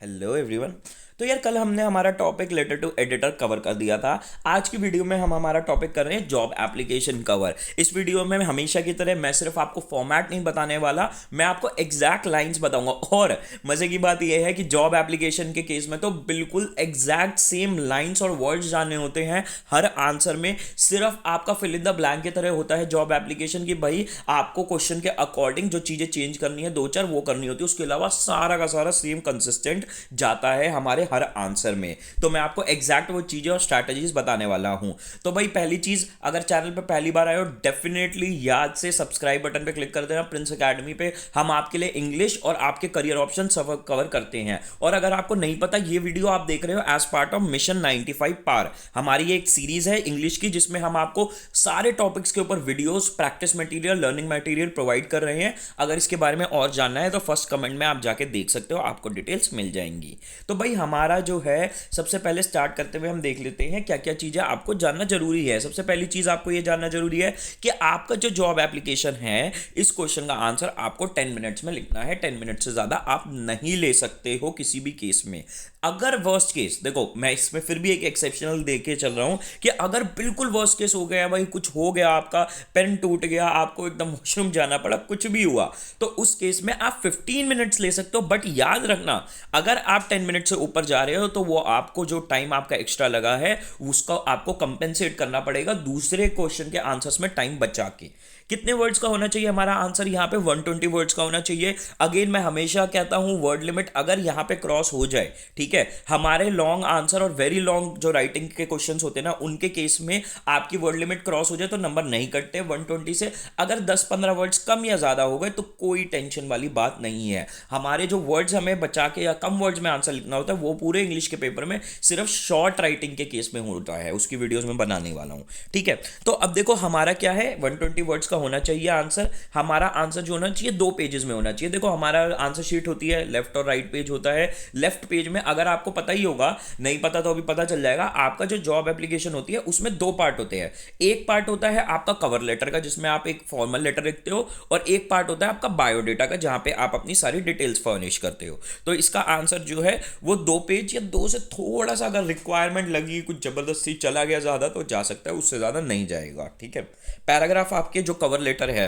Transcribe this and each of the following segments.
Hello everyone. तो यार कल हमने हमारा topic letter to editor cover कर दिया था। आज की वीडियो में हम हमारा टॉपिक कर रहे हैं जॉब एप्लीकेशन कवर। इस वीडियो में हमेशा की तरह मैं सिर्फ आपको फॉर्मेट नहीं बताने वाला, मैं आपको एग्जैक्ट लाइंस बताऊंगा। और मजे की बात यह है कि जॉब एप्लीकेशन के केस में तो बिल्कुल एग्जैक्ट सेम लाइंस और वर्ड्स जाने होते हैं हर आंसर में। सिर्फ आपका फिल इन द ब्लैंक की तरह होता है जॉब एप्लीकेशन की। भाई आपको क्वेश्चन के अकॉर्डिंग जो चीजें चेंज करनी है दो चार वो करनी होती है, उसके अलावा सारा का सारा सेम कंसिस्टेंट जाता है हमारे हर आंसर में। तो मैं आपको एग्जैक्ट वो चीजें और स्ट्रैटेजीज बताने वाला हूं। तो भाई पहली चीज, अगर चैनल पे पहली बार आए हो डेफिनेटली याद से सब्सक्राइब बटन पे क्लिक कर देना। प्रिंस एकेडमी पे हम आपके लिए इंग्लिश और आपके करियर ऑप्शन सब कवर करते हैं। और अगर आपको नहीं पता, ये वीडियो आप देख रहे हो एज पार्ट ऑफ मिशन 95 पार। हमारी ये एक सीरीज है इंग्लिश की जिसमें हम आपको सारे टॉपिक्स के ऊपर videos, practice material, learning material provide कर रहे हैं। अगर इसके बारे में और जानना है तो फर्स्ट कमेंट में आप जाके देख सकते हो, आपको डिटेल्स मिल जाएंगी। तो भाई हमारा जो है सबसे पहले स्टार्ट करते हुए हम देख लेते हैं क्या क्या चीजें आपको जानना जरूरी है। सबसे पहली चीज आपको यह जानना जरूरी है कि आपका जो जॉब एप्लीकेशन है, इस क्वेश्चन का आंसर आपको 10 मिनट्स में लिखना है। 10 मिनट से ज्यादा आप नहीं ले सकते हो किसी भी केस में। अगर वर्स्ट केस, देखो मैं इसमें फिर भी एक एक्सेप्शनल देके चल रहा हूं कि अगर बिल्कुल वर्स्ट केस हो गया भाई, कुछ हो गया, आपका पेन टूट गया, आपको एकदम वॉशरूम जाना पड़ा, कुछ भी हुआ, तो उस केस में आप 15 मिनट्स ले सकते हो। बट याद रखना, अगर आप 10 मिनट से ऊपर जा रहे हो तो वो आपको जो टाइम आपका एक्स्ट्रा लगा है उसका आपको कंपेंसेट करना पड़ेगा दूसरे क्वेश्चन के आंसर्स में टाइम बचा के। कितने वर्ड्स का होना चाहिए हमारा आंसर? यहाँ पे 120 वर्ड्स का होना चाहिए। अगेन मैं हमेशा कहता हूं वर्ड लिमिट अगर यहाँ पे क्रॉस हो जाए, ठीक है, हमारे लॉन्ग आंसर और वेरी लॉन्ग जो राइटिंग के क्वेश्चंस होते हैं ना, उनके केस में आपकी वर्ड लिमिट क्रॉस हो जाए तो नंबर नहीं कटते 120 से। अगर 10-15 वर्ड्स कम या ज्यादा हो गए तो कोई टेंशन वाली बात नहीं है। हमारे जो वर्ड्स हमें बचा के या कम वर्ड्स में आंसर लिखना होता है वो पूरे इंग्लिश के पेपर में सिर्फ शॉर्ट राइटिंग के केस में होता है। उसकी वीडियोस में बनाने वाला हूं, ठीक है। तो अब देखो हमारा क्या है, 120 वर्ड्स का होना चाहिए आंसर। हमारा आंसर जो होना चाहिए 2 पेजेस में होना चाहिए। देखो हमारा आंसर शीट होती है, लेफ्ट और राइट पेज होता है। लेफ्ट पेज में अगर आपको पता ही होगा, नहीं पता तो अभी पता चल जाएगा, आपका जो जॉब एप्लीकेशन होती है उसमें 2 पार्ट होते हैं। एक पार्ट होता है आपका कवर लेटर का जिसमें आप एक फॉर्मल लेटर लिखते हो, और एक पार्ट होता है आपका बायोडेटा का जहां पे आप अपनी सारी डिटेल्स फर्निश करते हो। तो इसका आंसर जो है वो 2 पेज या 2 से थोड़ा सा, अगर रिक्वायरमेंट लगी, कुछ जबरदस्ती चला गया ज्यादा तो जा सकता है, उससे ज्यादा नहीं जाएगा, ठीक है। पैराग्राफ आपके जो कवर लेटर है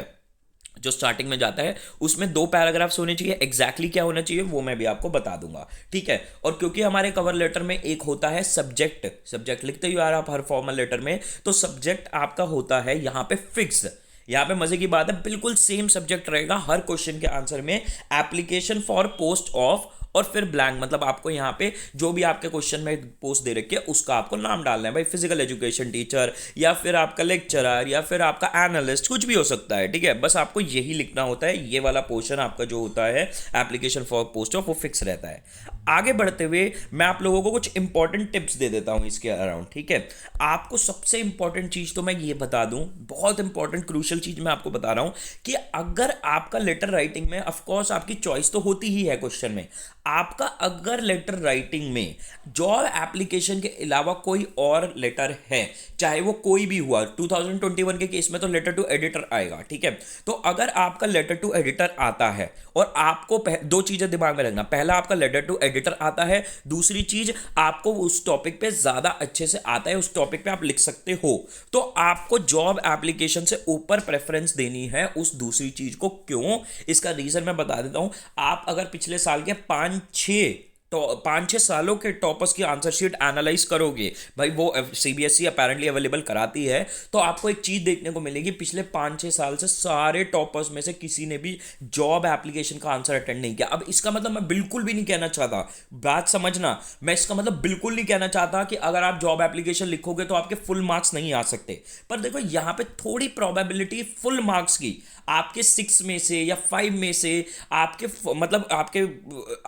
जो स्टार्टिंग में जाता है उसमें 2 पैराग्राफ्स होने चाहिए। एग्जैक्टली क्या होना चाहिए वो मैं भी आपको बता दूंगा, ठीक है। और क्योंकि हमारे कवर लेटर में एक होता है सब्जेक्ट, सब्जेक्ट लिखते ही यार आप हर फॉर्मल लेटर में, तो सब्जेक्ट आपका होता है यहाँ पे फिक्स। यहाँ पे मजे की बात है, बिल्कुल सेम सब्जेक्ट रहेगा हर क्वेश्चन के आंसर में। एप्लीकेशन फॉर पोस्ट ऑफ और फिर ब्लैंक, मतलब आपको यहाँ पे जो भी आपके क्वेश्चन में पोस्ट दे रखी है उसका आपको नाम डालना है। भाई फिजिकल एजुकेशन टीचर, या फिर आपका लेक्चरर, या फिर आपका एनालिस्ट, कुछ भी हो सकता है, ठीक है। बस आपको यही लिखना होता है। ये वाला पोर्शन आपका जो होता है एप्लीकेशन फॉर पोस्ट ऑफ, वो फिक्स रहता है। आगे बढ़ते हुए मैं आप लोगों को कुछ इंपॉर्टेंट टिप्स दे देता हूं इसके अराउंड, ठीक है। आपको सबसे इंपॉर्टेंट चीज तो मैं ये बता दूं, बहुत इंपॉर्टेंट क्रूशियल चीज मैं आपको बता रहा हूं कि अगर आपका लेटर राइटिंग में, ऑफकोर्स आपकी चॉइस तो होती ही है क्वेश्चन में, आपका अगर लेटर राइटिंग में जॉब एप्लीकेशन के अलावा कोई और लेटर है, चाहे वो कोई भी हुआ, 2021 के केस में तो लेटर टू एडिटर आएगा, ठीक है। तो अगर आपका लेटर टू एडिटर आता है, और आपको 2 चीजें दिमाग में रखना, पहला आपका लेटर टू एडिटर आता है, दूसरी चीज आपको उस टॉपिक पे ज्यादा अच्छे से आता है, उस टॉपिक पे आप लिख सकते हो, तो आपको जॉब एप्लीकेशन से ऊपर प्रेफरेंस देनी है उस दूसरी चीज को। क्यों? इसका रीजन मैं बता देता हूं। आप अगर पिछले साल के 5-6 सालों के टॉपर्स की आंसर शीट एनालाइज करोगे, भाई वो सीबीएसई अपेरेंटली अवेलेबल कराती है, तो आपको एक चीज देखने को मिलेगी, पिछले 5-6 साल से सारे टॉपर्स में से किसी ने भी जॉब एप्लीकेशन का आंसर अटेंड नहीं किया। अब इसका मतलब मैं बिल्कुल भी नहीं कहना चाहता, बात समझना, मैं इसका मतलब बिल्कुल नहीं कहना चाहता कि अगर आप जॉब एप्लीकेशन लिखोगे तो आपके फुल मार्क्स नहीं आ सकते। पर देखो यहां पे थोड़ी प्रोबेबिलिटी फुल मार्क्स की, आपके 6 में से या 5 में से आपके मतलब आपके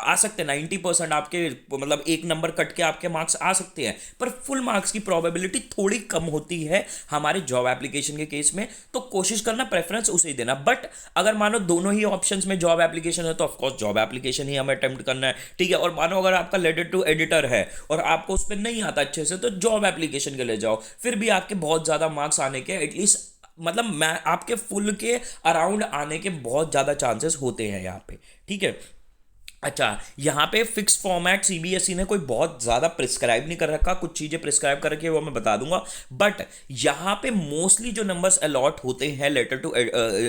आ सकते हैं 90%, आपके मतलब एक नंबर कट के आपके मार्क्स आ सकते हैं, पर फुल मार्क्स की प्रोबेबिलिटी थोड़ी कम होती है हमारे जॉब एप्लीकेशन के केस में। तो कोशिश करना प्रेफरेंस उसे ही देना। बट अगर मानो दोनों ही ऑप्शंस में जॉब एप्लीकेशन है तो ऑफकोर्स जॉब एप्लीकेशन ही हमें अटेम्प्ट करना है, ठीक है। और मानो अगर आपका लेटर टू एडिटर है और आपको उस पर नहीं आता अच्छे से, तो जॉब एप्लीकेशन के ले जाओ, फिर भी आपके बहुत ज्यादा मार्क्स आने के एटलीस्ट, मतलब मैं आपके फुल के अराउंड आने के बहुत ज्यादा चांसेस होते हैं यहाँ पे, ठीक है। अच्छा, यहाँ पे फिक्स फॉर्मेट सीबीएसई ने कोई बहुत ज़्यादा प्रिस्क्राइब नहीं कर रखा, कुछ चीज़ें प्रिस्क्राइब करके वो मैं बता दूंगा। बट यहाँ पे मोस्टली जो नंबर्स अलॉट होते हैं लेटर टू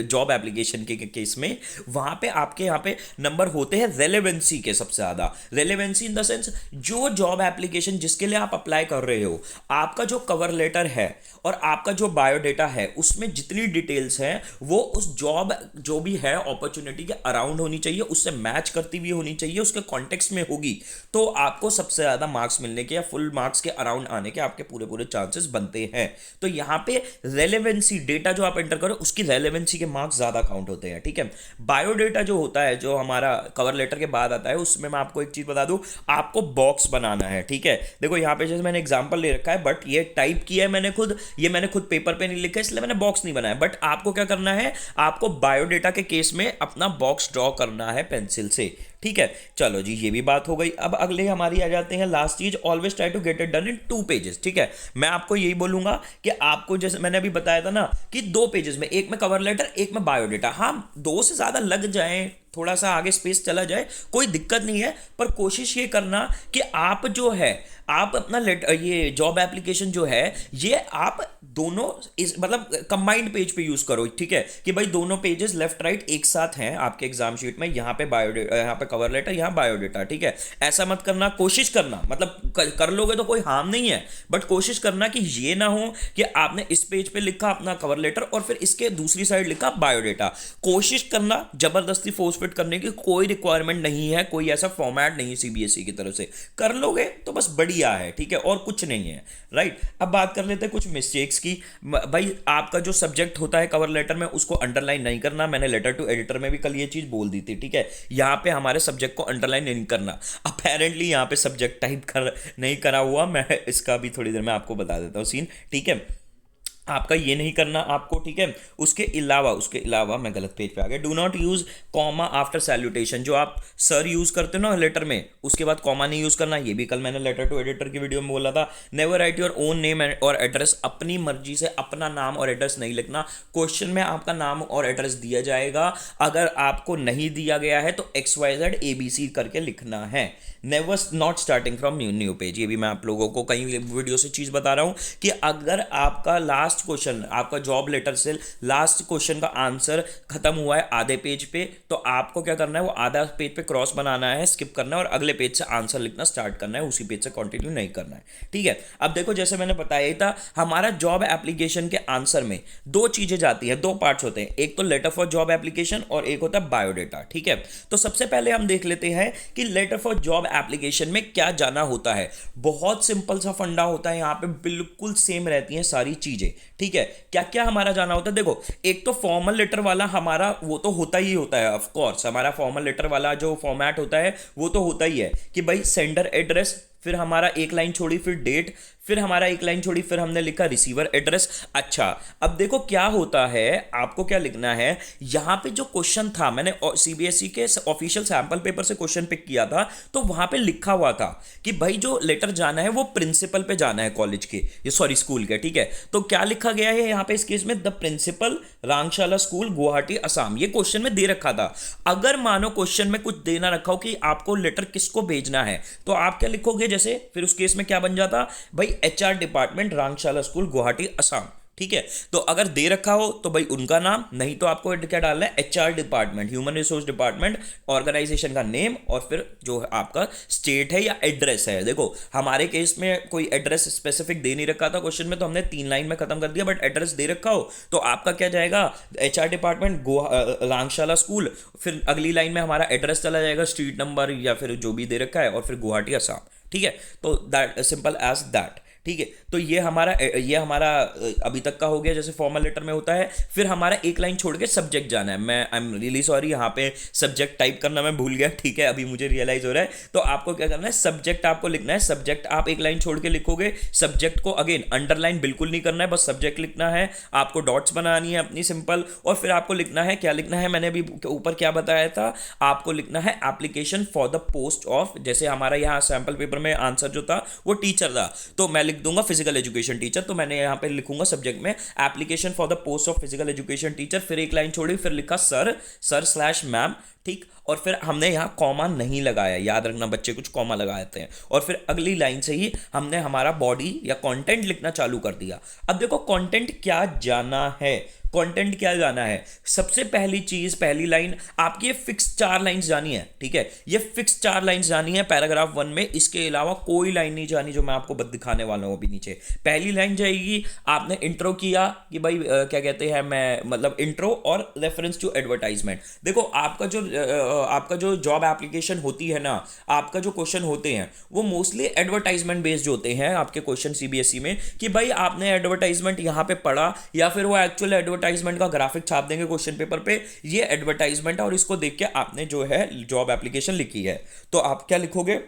जॉब एप्लीकेशन के केस में, वहाँ पे आपके यहाँ पे नंबर होते हैं रेलेवेंसी के सबसे ज़्यादा। रेलेवेंसी इन द सेंस जो जॉब एप्लीकेशन जिसके लिए आप अप्लाई कर रहे हो, आपका जो कवर लेटर है और आपका जो बायोडेटा है उसमें जितनी डिटेल्स हैं वो उस जॉब जो भी है अपॉर्चुनिटी के अराउंड होनी चाहिए, उससे मैच करती हुई होनी चाहिए, उसके कॉन्टेक्स्ट में होगी, तो आपको सबसे ज़्यादा मार्क्स मिलने के या फुल मार्क्स के अराउंड आने के आपके पूरे पूरे चांसेस बनते हैं। तो यहाँ पे रेलेवेंसी डेटा जो आप एंटर करो उसकी रेलेवेंसी के मार्क्स ज़्यादा काउंट होते हैं, ठीक है। बायोडेटा जो होता है, जो हमारा कवर लेटर के बाद आता है, उसमें मैं आपको एक चीज़ बता दूँ, आपको बॉक्स बनाना है, ठीक है। देखो यहाँ पे जैसे मैंने एग्जाम्पल ले रखा है, बट ये टाइप किया है मैंने खुद, ये मैंने खुद पेपर पे नहीं लिखा इसलिए मैंने बॉक्स नहीं बनाया। बट आपको क्या करना है, आपको बायोडेटा के केस में अपना बॉक्स ड्रॉ करना है पेंसिल से, ठीक है। चलो जी, ये भी बात हो गई। अब अगले हमारी आ जाते हैं लास्ट चीज, always try to get it done in 2 pages, ठीक है। मैं आपको यही बोलूंगा कि आपको जैसे मैंने अभी बताया था ना कि 2 पेजेस में, एक में कवर लेटर एक में बायोडेटा, हाँ 2 से ज्यादा लग जाए, थोड़ा सा आगे स्पेस चला जाए, कोई दिक्कत नहीं है, पर कोशिश ये करना कि आप जो है आप अपना ये जॉब एप्लीकेशन जो है ये आप दोनों इस मतलब कंबाइंड पेज पे यूज करो, ठीक है, कि भाई दोनों पेजेस लेफ्ट राइट एक साथ हैं आपके एग्जाम शीट में, यहाँ पे बायोडेटा, यहाँ पे कवर लेटर, यहाँ बायोडेटा, ठीक है। ऐसा मत करना, कोशिश करना, मतलब कर लोगे तो कोई हार्म नहीं है, बट कोशिश करना कि ये ना हो कि आपने इस पेज पे लिखा अपना कवर लेटर और फिर इसके दूसरी साइड लिखा बायोडेटा। कोशिश करना, जबरदस्ती फोर्स फिट करने की कोई रिक्वायरमेंट नहीं है, कोई ऐसा फॉर्मेट नहीं है सीबीएसई की तरफ से, कर लोगे तो बस बढ़िया है, ठीक है, और कुछ नहीं है, राइट। अब बात कर लेते हैं कुछ मिस्टेक्स की। भाई आपका जो सब्जेक्ट होता है कवर लेटर में उसको अंडरलाइन नहीं करना, मैंने लेटर टू एडिटर में भी कल ये चीज बोल दी थी, ठीक है। यहाँ पे हमारे सब्जेक्ट को अंडरलाइन नहीं करना, अपेरेंटली यहाँ पे सब्जेक्ट टाइप कर नहीं करा हुआ, मैं इसका भी थोड़ी देर में आपको बता देता हूँ सीन, ठीक है। आपका ये नहीं करना आपको, ठीक है। उसके अलावा मैं गलत पेज पे आ गया। Do not use comma after salutation, जो आप सर यूज करते हो ना लेटर में, उसके बाद कॉमा नहीं यूज करना, ये भी कल मैंने लेटर टू एडिटर की वीडियो में बोला था। Never write your own name और एड्रेस, अपनी मर्जी से अपना नाम और एड्रेस नहीं लिखना। क्वेश्चन में आपका नाम और एड्रेस दिया जाएगा, अगर आपको नहीं दिया गया है तो XYZ ABC करके लिखना है। Never not starting from new page, ये भी मैं आप लोगों को कई वीडियो से चीज बता रहा हूं कि अगर आपका लास्ट क्वेश्चन, आपका जॉब लेटर से लास्ट क्वेश्चन का आंसर खत्म हुआ है आधे पेज पे, तो आपको क्या करना है, वो आधा पेज पे क्रॉस बनाना है, स्किप करना है और अगले पेज से आंसर लिखना स्टार्ट करना है, उसी पेज से कंटिन्यू नहीं करना है, ठीक है। अब देखो जैसे मैंने बताया ही था, हमारा जॉब एप्लीकेशन के आंसर में 2 चीजें जाती हैं, 2 पार्ट्स होते हैं, एक तो लेटर फॉर जॉब एप्लीकेशन और एक होता है बायोडेटा, ठीक है। तो सबसे पहले हम देख लेते हैं कि लेटर फॉर जॉब एप्लीकेशन में क्या जाना होता है। बहुत सिंपल सा फंडा होता है, यहां पे बिल्कुल सेम रहती हैं सारी चीजें, ठीक है। क्या क्या हमारा जाना होता है, देखो एक तो फॉर्मल लेटर वाला हमारा वो तो होता ही होता है, ऑफ कोर्स हमारा फॉर्मल लेटर वाला जो फॉर्मेट होता है वो तो होता ही है कि भाई सेंडर एड्रेस, फिर हमारा एक लाइन छोड़ी, फिर डेट, फिर हमारा एक लाइन छोड़ी, फिर हमने लिखा रिसीवर एड्रेस। अच्छा, अब देखो क्या होता है, आपको क्या लिखना है, यहां पे जो क्वेश्चन था, मैंने सीबीएसई के ऑफिशियल सैंपल पेपर से क्वेश्चन पिक किया था, तो वहां पे लिखा हुआ था कि भाई जो लेटर जाना है वो प्रिंसिपल पे जाना है कॉलेज के, ये सॉरी स्कूल के, ठीक है। तो क्या लिखा गया है यहाँ पे इस केस में, the principal Rangshala school Guwahati Assam, ये क्वेश्चन में दे रखा था। अगर मानो क्वेश्चन में कुछ देना रखा हो कि आपको लेटर किसको भेजना है, तो आप क्या लिखोगे, जैसे फिर उस केस में क्या बन जाता भाई, HR department Rangshala school Guwahati Assam, ठीक है। तो अगर दे रखा हो तो भाई उनका नाम, नहीं तो आपको क्या डालना है, HR department, human resource department, organization का नेम और फिर जो आपका स्टेट है या एड्रेस है। देखो हमारे केस में कोई एड्रेस स्पेसिफिक दे नहीं रखा था क्वेश्चन में, तो हमने 3 लाइन में खत्म कर दिया, बट एड्रेस दे रखा हो तो आपका क्या जाएगा, HR डिपार्टमेंट रांगशाला स्कूल, फिर अगली लाइन में हमारा एड्रेस चला जाएगा, स्ट्रीट नंबर या फिर जो भी दे रखा है, और फिर गुवाहाटी असम, ठीक है। तो दैट सिंपल एज दैट, ठीक है। तो ये हमारा अभी तक का हो गया जैसे फॉर्मल लेटर में होता है। फिर हमारा एक लाइन छोड़ के सब्जेक्ट जाना है, मैं आई एम रियली सॉरी यहाँ पे सब्जेक्ट टाइप करना मैं भूल गया, ठीक है, अभी मुझे रियलाइज हो रहा है। तो आपको क्या करना है, सब्जेक्ट आपको लिखना है, सब्जेक्ट आप एक लाइन छोड़ के लिखोगे, सब्जेक्ट को अगेन अंडरलाइन बिल्कुल नहीं करना है, बस सब्जेक्ट लिखना है, आपको डॉट्स बनानी है अपनी सिंपल, और फिर आपको लिखना है, क्या लिखना है, मैंने अभी ऊपर क्या बताया था, आपको लिखना है application for the post of, जैसे हमारा यहाँ सैंपल पेपर में आंसर जो था वो टीचर था, तो मैं लिख दूंगा फिजिकल एजुकेशन टीचर, तो मैंने यहां पे लिखूंगा सब्जेक्ट में application for the post of physical education teacher, फिर एक लाइन छोड़ी, फिर लिखा सर स्लैश मैम, ठीक। और फिर हमने यहाँ कॉमा नहीं लगाया, याद रखना बच्चे कुछ कॉमा लगाते हैं, और फिर अगली लाइन से ही हमने हमारा बॉडी या कंटेंट लिखना चालू कर दिया। अब देखो कंटेंट क्या जाना है, कंटेंट क्या जाना है, सबसे पहली चीज पहली लाइन आपकी ये फिक्स 4 लाइंस जानी है, ठीक है, ये फिक्स 4 लाइंस जानी है पैराग्राफ 1 में, इसके अलावा कोई लाइन नहीं जानी जो मैं आपको दिखाने वाला हूं अभी नीचे। पहली लाइन जाएगी, आपने इंट्रो किया कि भाई क्या कहते हैं, मैं मतलब इंट्रो और रेफरेंस टू एडवर्टाइजमेंट। देखो आपका जो जॉब एप्लीकेशन होती है ना, आपका जो क्वेश्चन होते हैं वो मोस्टली एडवर्टाइजमेंट बेस्ड होते हैं आपके क्वेश्चन सीबीएसई में, कि भाई आपने एडवर्टाइजमेंट यहां पे पढ़ा या फिर वो एक्चुअल एडवर्टाइजमेंट का ग्राफिक छाप देंगे क्वेश्चन पेपर पे, ये एडवर्टाइजमेंट है और इसको देख के आपने जो है जॉब एप्लीकेशन लिखी है। तो आप क्या लिखोगे,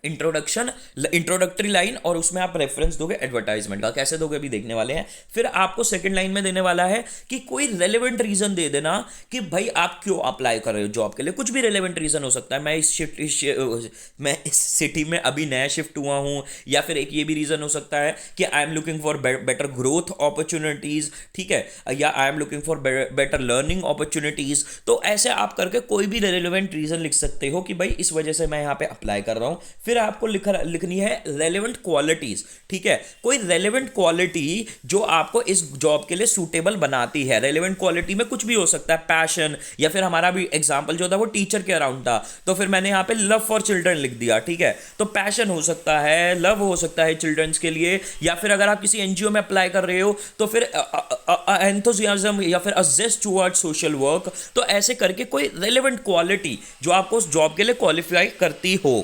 इंट्रोडक्टरी लाइन, और उसमें आप रेफरेंस दोगे एडवर्टाइजमेंट का। कैसे दोगे अभी देखने वाले हैं। फिर आपको सेकंड लाइन में देने वाला है कि कोई रेलेवेंट रीजन दे देना कि भाई आप क्यों अप्लाई कर रहे हो जॉब के लिए, कुछ भी रेलेवेंट रीजन हो सकता है, मैं इस सिटी में अभी नया शिफ्ट हुआ हूं, या फिर एक ये भी रीजन हो सकता है कि I am looking for better growth opportunities, ठीक है, या I am looking for better learning opportunities. तो ऐसे आप करके कोई भी रेलेवेंट रीजन लिख सकते हो कि भाई इस वजह से मैं यहां पे अप्लाई कर रहा हूं। फिर आपको लिखनी है रेलेवेंट क्वालिटीज, ठीक है, कोई रेलेवेंट क्वालिटी जो आपको इस जॉब के लिए सूटेबल बनाती है। रेलेवेंट क्वालिटी में कुछ भी हो सकता है, पैशन, या फिर हमारा भी एग्जांपल जो था वो टीचर के अराउंड था, तो फिर मैंने यहां पे लव फॉर चिल्ड्रन लिख दिया, ठीक है। तो पैशन हो सकता है, लव हो सकता है चिल्ड्रंस के लिए, या फिर अगर आप किसी एनजीओ में अप्लाई कर रहे हो तो फिर एंथुसियाज्म या फिर अ जेस्ट टुवर्ड्स सोशल वर्क। तो ऐसे करके कोई रेलेवेंट क्वालिटी जो आपको उस जॉब के लिए क्वालिफाई करती हो।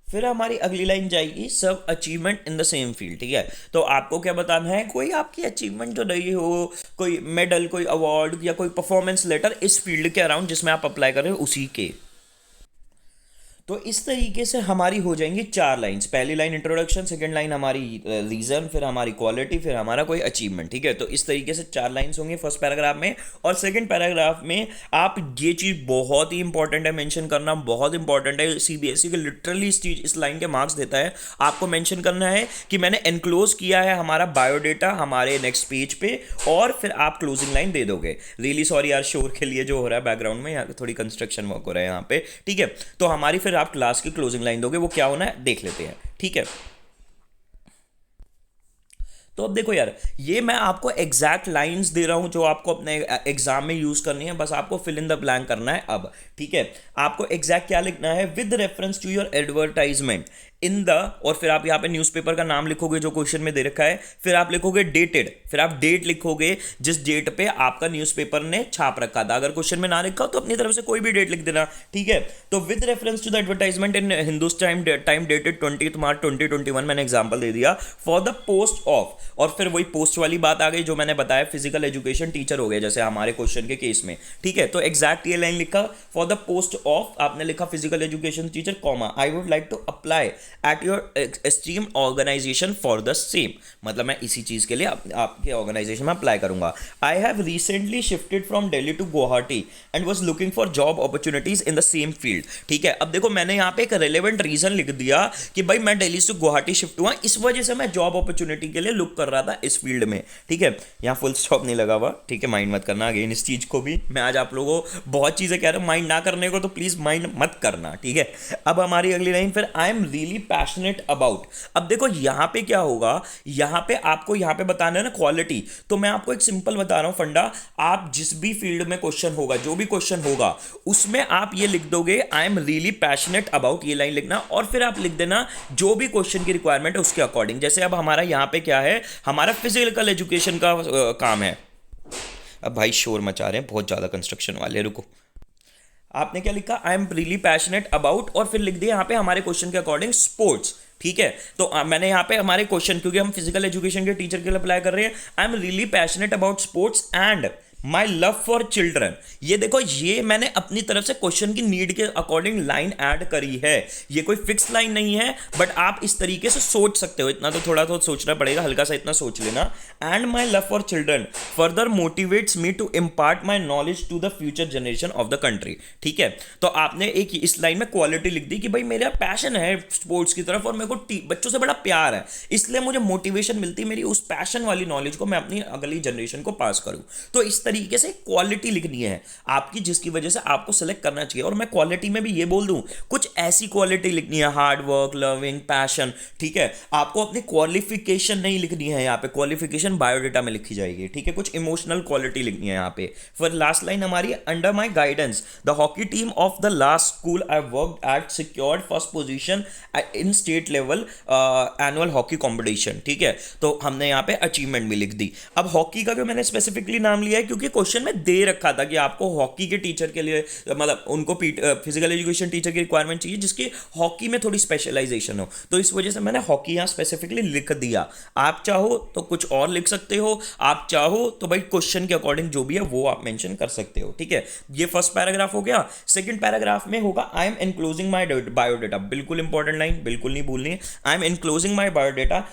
फिर हमारी अगली लाइन जाएगी, सब achievement in the same field, ठीक है। तो आपको क्या बताना है, कोई आपकी अचीवमेंट जो रही हो, कोई मेडल, कोई अवार्ड या कोई परफॉर्मेंस लेटर इस फील्ड के अराउंड जिसमें आप अप्लाई कर रहे हो उसी के। तो इस तरीके से हमारी हो जाएंगी 4 लाइंस, पहली लाइन इंट्रोडक्शन, सेकंड लाइन हमारी रीजन, फिर हमारी क्वालिटी, फिर हमारा कोई अचीवमेंट, ठीक है। तो इस तरीके से 4 लाइंस होंगी फर्स्ट पैराग्राफ में। और सेकंड पैराग्राफ में आप ये चीज़ बहुत ही इंपॉर्टेंट है, मेंशन करना बहुत इंपॉर्टेंट है, सीबीएसई के लिटरली इस लाइन के मार्क्स देता है। आपको मेंशन करना है कि मैंने एनक्लोज किया है हमारा बायोडेटा हमारे नेक्स्ट पेज पे, और फिर आप क्लोजिंग लाइन दे दोगे। रियली सॉरी यार शोर के लिए जो हो रहा है बैकग्राउंड में, यहाँ थोड़ी कंस्ट्रक्शन वर्क हो रहा है यहाँ पे, ठीक है। तो हमारी फिर आप क्लास की क्लोजिंग लाइन दोगे, वो क्या होना है देख लेते हैं, ठीक है। तो अब देखो यार, ये मैं आपको एग्जैक्ट लाइंस दे रहा हूं जो आपको अपने एग्जाम में यूज करनी है, बस आपको फिल इन द ब्लैंक करना है अब, ठीक है। आपको एग्जैक्ट क्या लिखना है, with reference to your advertisement in the, और फिर आप यहाँ पे न्यूज़पेपर का नाम लिखोगे जो क्वेश्चन में दे रखा है, फिर आप लिखोगे डेटेड, फिर आप डेट लिखोगे जिस डेट पे आपका न्यूज़पेपर ने छाप रखा था। अगर क्वेश्चन में ना लिखा हो तो अपनी तरफ से कोई भी डेट लिख देना, ठीक है। तो with reference to the advertisement in Hindustan Time dated 20 March 2021, मैंने एग्जाम्पल दे दिया, फॉर द पोस्ट ऑफ, और फिर वही पोस्ट वाली बात आ गई जो मैंने बताया, फिजिकल एजुकेशन टीचर हो गया जैसे हमारे क्वेश्चन के केस में, ठीक है। तो एग्जैक्ट ये लाइन लिखा, फॉर द पोस्ट ऑफ आपने लिखा physical education teacher, comma, I would like to apply at your esteemed organisation for the same, मतलब मैं इसी चीज के लिए आपके ऑर्गेनाइजेशन में अप्लाई करूंगा। I have recently shifted from Delhi to Guwahati and was looking for job opportunities in the same field, ठीक है। अब देखो मैंने यहाँ पे एक रेलेवेंट रीजन लिख दिया कि भाई मैं दिल्ली से गुवाहाटी शिफ्ट हुआ, इस वजह से मैं जॉब अपॉर्चुनिटी के लिए लुक कर रहा था इस फील्ड में, ठीक है। यहाँ फुल स्टॉप नहीं लगा हुआ, ठीक है, माइंड मत करना अगेन इस चीज को भी। मैं आज आप लोगों को बहुत चीजें कह रहा हूँ माइंड ना करने को, तो प्लीज माइंड मत करना, ठीक है। अब हमारी अगली लाइन, फिर I am really passionate about. अब देखो यहां पे क्या होगा, यहां पे आपको यहां पे बताना है ना क्वालिटी, तो मैं आपको एक सिंपल बता रहा हूं फंडा, आप जिस भी फील्ड में क्वेश्चन होगा, जो भी क्वेश्चन होगा उसमें आप ये लिख दोगे I am really passionate about, ये लाइन लिखना, और फिर आप लिख देना जो भी क्वेश्चन की रिक्वायरमेंट है उसके अकॉर्डिंग। जैसे अब हमारा यहां पे क्या है, हमारा फिजिकल एजुकेशन का काम है। अब भाई शोर मचा रहे हैं बहुत ज्यादा कंस्ट्रक्शन वाले, रुको। आपने क्या लिखा, I am really passionate about, और फिर लिख दिया यहाँ पे हमारे क्वेश्चन के अकॉर्डिंग स्पोर्ट्स, ठीक है। तो मैंने यहाँ पे हमारे क्वेश्चन, क्योंकि हम फिजिकल एजुकेशन के टीचर के लिए अप्लाई कर रहे हैं, I am really passionate about sports and my love for children. ये देखो, ये मैंने अपनी तरफ से क्वेश्चन की नीड के अकॉर्डिंग लाइन ऐड करी है, ये कोई फिक्स लाइन नहीं है, बट आप इस तरीके से सोच सकते हो, इतना तो थोड़ा तो सोचना पड़ेगा, हल्का सा इतना सोच लेना। And my love for children further motivates me to impart my knowledge to the future generation of the country, ठीक है। तो आपने एक इस लाइन में क्वालिटी लिख दी कि भाई मेरा पैशन है स्पोर्ट्स की तरफ, और मेरे को बच्चों से बड़ा प्यार है, इसलिए मुझे मोटिवेशन मिलती है, मेरी उस पैशन वाली नॉलेज को मैं अपनी अगली जनरेशन को पास करूं। तो इस तरीके से क्वालिटी लिखनी है आपकी, जिसकी वजह से आपको सेलेक्ट करना चाहिए। और मैं क्वालिटी में भी ये बोल दूं, कुछ ऐसी क्वालिटी लिखनी है, हार्ड वर्क, लविंग, पैशन, ठीक है। आपको अपनी क्वालिफिकेशन नहीं लिखनी है यहाँ पे, क्वालिफिकेशन बायोडेटा में लिखी जाएगी, ठीक है। कुछ इमोशनल क्वालिटी लिखनी है यहाँ पे। फिर लास्ट लाइन हमारी, under my guidance the hockey team of the last school I worked eight secured first position in state level annual hockey competition, ठीक है। तो हमने यहाँ पे अचीवमेंट भी लिख दी। अब हॉकी का जो मैंने स्पेसिफिकली नाम लिया है क्योंकि क्वेश्चन में दे रखा था कि आपको हॉकी के टीचर के लिए, मतलब उनको फिजिकल एजुकेशन टीचर की रिक्वायरमेंट चाहिए जिसकी हॉकी में थोड़ी स्पेशलाइजेशन हो, तो इस वजह से मैंने हॉकी यहाँ स्पेसिफिकली लिख दिया। आप चाहो तो कुछ और लिख सकते हो, आप चाहो तो भाई क्वेश्चन के अकॉर्डिंग जो भी है वो आप मेंशन कर सकते हो, ठीक है। ये फर्स्ट पैराग्राफ हो गया। सेकंड पैराग्राफ में होगा I am enclosing my biodata, बिल्कुल इंपॉर्टेंट लाइन, बिल्कुल नहीं भूलनी है। I am enclosing my biodata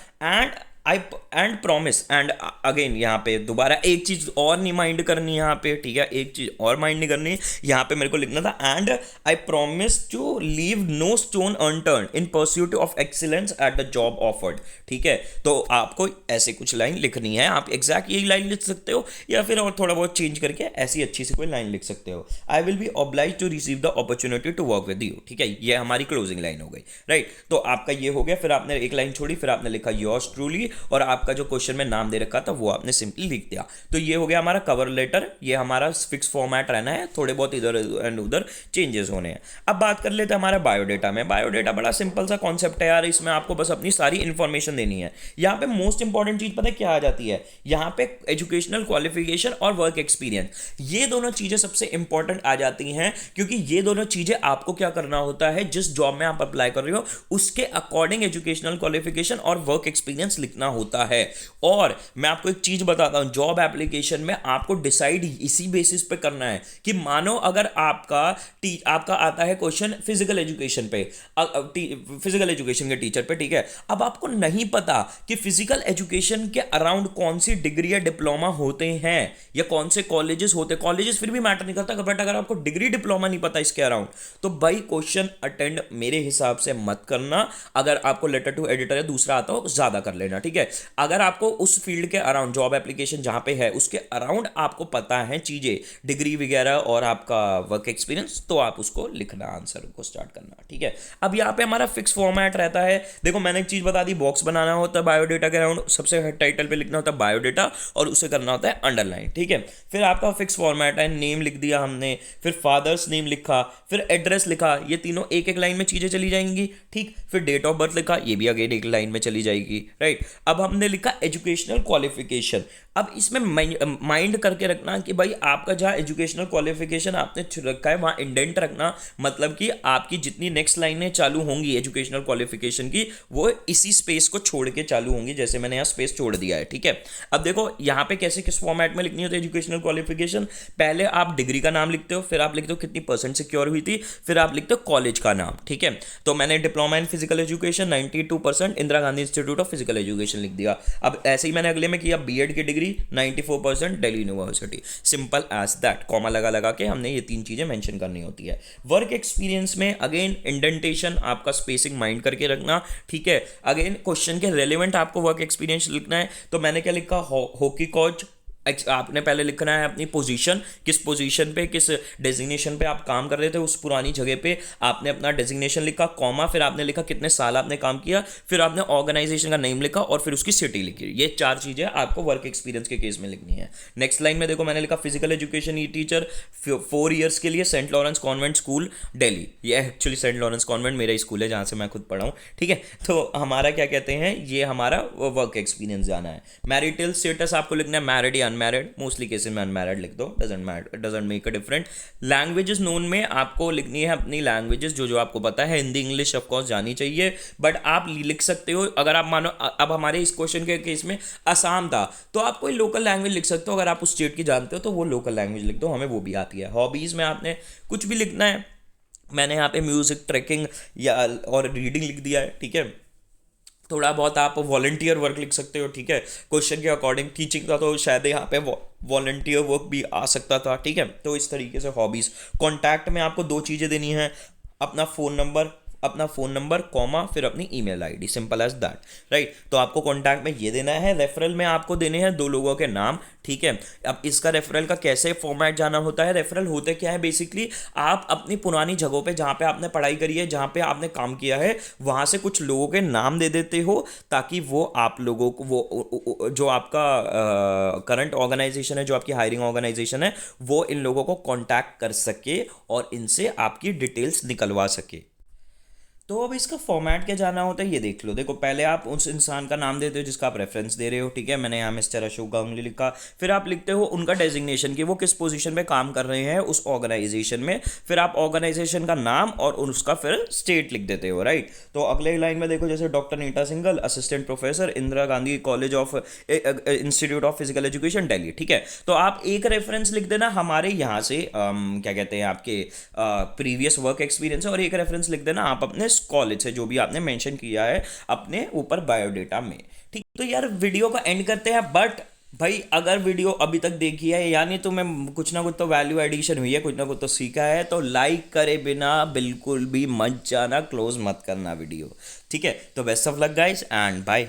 and promise, and again यहाँ पे दोबारा एक चीज और नहीं माइंड करनी यहाँ पे, ठीक है, एक चीज और माइंड नहीं करनी, यहाँ पे मेरे को लिखना था and I promise to leave no stone unturned in pursuit of excellence at the job offered, ठीक है। तो आपको ऐसे कुछ लाइन लिखनी है, आप एग्जैक्ट यही लाइन लिख सकते हो या फिर और थोड़ा बहुत चेंज करके ऐसी अच्छी सी कोई लाइन लिख सकते हो। I will be obliged to receive the opportunity to work with you, ठीक है, ये हमारी क्लोजिंग लाइन हो गई, राइट। तो आपका ये हो गया। फिर आपने एक लाइन छोड़ी, फिर आपने लिखा योर्स ट्रूली, और आपका जो क्वेश्चन में नाम दे रखा था वो आपने सिंपली लिख दिया। तो ये हो गया हमारा कवर लेटर, ये हमारा फिक्स फॉर्मेट रहना है, थोड़े बहुत इधर एंड उधर चेंजेस होने हैं। अब बात कर लेते हैं हमारा बायोडेटा में। बायोडेटा बड़ा सिंपल सा कॉन्सेप्ट है यार, इसमें आपको बस अपनी सारी इंफॉर्मेशन देनी है। यहाँ पे मोस्ट इंपॉर्टेंट चीज पता है क्या आ जाती है, यहाँ पे एजुकेशनल क्वालिफिकेशन और वर्क एक्सपीरियंस, ये दोनों चीजें सबसे इंपॉर्टेंट आ जाती हैं, क्योंकि ये दोनों चीजें आपको क्या करना होता है, जिस जॉब में आप अप्लाई कर रहे हो उसके अकॉर्डिंग एजुकेशनल क्वालिफिकेशन और वर्क एक्सपीरियंस लिखना होता है। और मैं आपको एक चीज बताता हूं, जॉब एप्लीकेशन में आपको डिसाइड इसी बेसिस पे करना है कि मानो अगर आपका आता है क्वेश्चन फिजिकल एजुकेशन पे, फिजिकल एजुकेशन के टीचर पे, ठीक है। अब आपको नहीं पता कि फिजिकल एजुकेशन के अराउंड कौन सी डिग्री या डिप्लोमा होते हैं या कौन से कॉलेजेस होते हैं, कॉलेजेस फिर भी मैटर नहीं करता, बट अगर आपको डिग्री डिप्लोमा नहीं पता इसके अराउंड, तो भाई क्वेश्चन अटेंड मेरे हिसाब से मत करना। अगर आपको लेटर टू एडिटर या दूसरा आता हो ज्यादा कर लेना, ठीक है। अगर आपको उस फील्ड के अराउंड, जॉब एप्लीकेशन जहां पे है उसके अराउंड आपको पता है चीजें, डिग्री वगैरह और आपका वर्क एक्सपीरियंस, तो आप उसको लिखना, आंसर को स्टार्ट करना, ठीक है। अब यहाँ पे हमारा फिक्स फॉर्मेट रहता है। देखो मैंने एक चीज बता दी, बॉक्स बनाना होता है बायोडेटा के अराउंड, सबसे टाइटल पे लिखना होता है बायोडेटा और उसे करना होता है अंडरलाइन, ठीक है। फिर आपका फिक्स फॉर्मेट है, नेम लिख दिया हमने, फिर फादर्स नेम लिखा, फिर एड्रेस लिखा, ये तीनों एक एक लाइन में चीजें चली जाएंगी, ठीक। फिर डेट ऑफ बर्थ लिखा, ये भी अगेन एक लाइन में चली जाएगी, राइट। अब हमने लिखा एजुकेशनल क्वालिफिकेशन। अब इसमें माइंड करके रखना कि भाई आपका जहां एजुकेशनल क्वालिफिकेशन आपने रखा है वहां इंडेंट रखना, मतलब कि आपकी जितनी नेक्स्ट लाइनें चालू होंगी एजुकेशनल क्वालिफिकेशन की, वो इसी स्पेस को छोड़ के चालू होंगी, जैसे मैंने यहाँ स्पेस छोड़ दिया है, ठीक है। अब देखो यहाँ पे कैसे किस फॉर्मेट में लिखनी होती है एजुकेशनल क्वालिफिकेशन। पहले आप डिग्री का नाम लिखते हो, फिर आप लिखते हो कितनी परसेंट सिक्योर हुई थी, फिर आप लिखते हो कॉलेज का नाम, ठीक है। तो मैंने diploma in physical education 92% Indira Gandhi institute of physical education लिख दिया। अब ऐसे ही मैंने अगले में किया बीएड की degree 94% Delhi university, simple as that. Comma लगा लगा के हमने ये तीन चीजें मेंशन करनी होती है। वर्क एक्सपीरियंस में अगेन इंडेंटेशन, आपका स्पेसिंग माइंड करके रखना, ठीक है। अगेन क्वेश्चन के रेलेवेंट आपको वर्क एक्सपीरियंस लिखना है। तो मैंने क्या लिखा, हॉकी कोच। आपने पहले लिखना है अपनी पोजीशन, किस पोजीशन पे, किस डेजिग्नेशन पे आप काम कर रहे थे उस पुरानी जगह पे, आपने अपना डेजिग्नेशन लिखा, कॉमा, फिर आपने लिखा कितने साल आपने काम किया, फिर आपने ऑर्गेनाइजेशन का नेम लिखा और फिर उसकी सिटी लिखी। ये चार चीजें आपको वर्क एक्सपीरियंस के केस में लिखनी है। नेक्स्ट लाइन में देखो मैंने लिखा फिजिकल एजुकेशन ई टीचर 4 ईयर्स के लिए Saint Lawrence convent school Delhi. ये एक्चुअली सेंट लॉरेंस कॉन्वेंट मेरा स्कूल है जहां से मैं खुद पढ़ा हूँ, ठीक है। तो हमारा क्या कहते हैं, ये हमारा वर्क एक्सपीरियंस जाना है। मैरिटल स्टेटस आपको लिखना है मैरिड या अनमैरिड, मोस्टली केसेस में अनमैरिड लिख दो, doesn't make a different. Languages known में आपको लिखनी है अपनी लैंग्वेजेस जो आपको पता है, हिंदी इंग्लिश ऑफ कोर्स जानी चाहिए, बट आप लिख सकते हो अगर आप मानो अब हमारे इस क्वेश्चन के केस में असम था तो आप कोई लोकल लैंग्वेज लिख सकते हो, अगर आप उस स्टेट की जानते हो तो वो लोकल लैंग्वेज लिख दो, हमें वो भी आती है। हॉबीज में आपने कुछ भी लिखना है, मैंने यहाँ पे म्यूजिक, ट्रैकिंग या और रीडिंग लिख दिया है, ठीक है। थोड़ा बहुत आप वॉलंटियर वर्क लिख सकते हो, ठीक है, क्वेश्चन के अकॉर्डिंग। टीचिंग का तो शायद यहाँ पे वॉलंटियर वर्क भी आ सकता था, ठीक है। तो इस तरीके से हॉबीज। कॉन्टैक्ट में आपको 2 चीज़ें देनी है, अपना फ़ोन नंबर अपना फ़ोन नंबर, कॉमा, फिर अपनी email ID, simple as that, right. तो आपको कॉन्टैक्ट में ये देना है। रेफरल में आपको देने हैं 2 लोगों के नाम, ठीक है। अब इसका रेफरल का कैसे फॉर्मेट जाना होता है, रेफरल होते क्या है बेसिकली, आप अपनी पुरानी जगहों पे जहाँ पे आपने पढ़ाई करी है, जहाँ पे आपने काम किया है, वहाँ से कुछ लोगों के नाम दे देते हो, ताकि वो आप लोगों को वो जो आपका करंट ऑर्गेनाइजेशन है, जो आपकी हायरिंग ऑर्गेनाइजेशन है, वो इन लोगों को कांटेक्ट कर सके और इनसे आपकी डिटेल्स निकलवा सके। तो अब इसका फॉर्मेट क्या जाना होता है ये देख लो। देखो, पहले आप उस इंसान का नाम देते हो जिसका आप रेफरेंस दे रहे हो, ठीक है। मैंने यहाँ मिस्टर अशोक गांगुली लिखा। फिर आप लिखते हो उनका डेजिग्नेशन, कि वो किस पोजीशन पे काम कर रहे हैं उस ऑर्गेनाइजेशन में। फिर आप ऑर्गेनाइजेशन का नाम और उसका फिर स्टेट लिख देते हो, राइट। तो अगले लाइन में देखो, जैसे doctor Neeta Singhal, assistant professor, Indira Gandhi college of institute of physical education, Delhi, ठीक है। तो आप एक रेफरेंस लिख देना हमारे यहाँ से क्या कहते हैं, आपके प्रीवियस वर्क एक्सपीरियंस है, और एक रेफरेंस लिख देना आप अपने कॉलेज से, जो भी आपने मेंशन किया है अपने ऊपर बायोडेटा में, ठीक। तो यार वीडियो को एंड करते हैं। बट भाई, अगर वीडियो अभी तक देखी है, यानी तुम्हें कुछ ना कुछ तो वैल्यू एडिशन हुई है, कुछ ना कुछ तो सीखा है, तो लाइक करे बिना बिल्कुल भी मत जाना, क्लोज मत करना वीडियो, ठीक है। तो best of luck guys and bye.